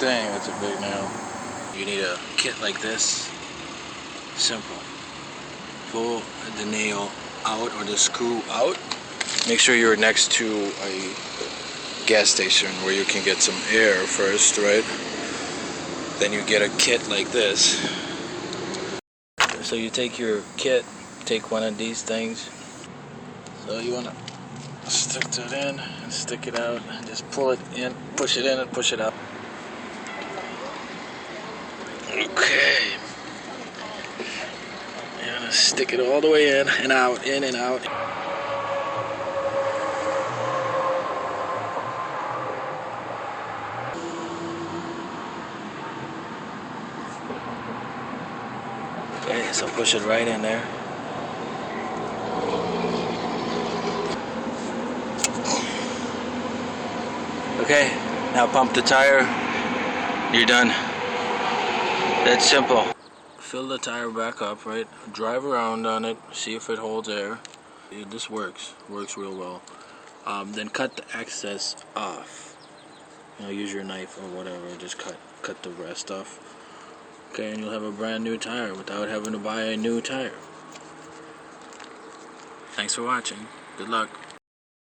Dang, that's a big nail. You need a kit like this. Simple. Pull the nail out or the screw out. Make sure you're next to a gas station where you can get some air first, right? Then you get a kit like this. So you take your kit, take one of these things. So you want to stick that in and stick it out and just pull it in, push it in and push it out. Okay. You're gonna stick it all the way in and out, in and out. Okay, so push it right in there. Okay, now pump the tire. You're done. That's simple. Fill the tire back up, right? Drive around on it, see if it holds air. This works real well. Then cut the excess off. You know, use your knife or whatever, just cut the rest off. Okay, and you'll have a brand new tire without having to buy a new tire. Thanks for watching. Good luck.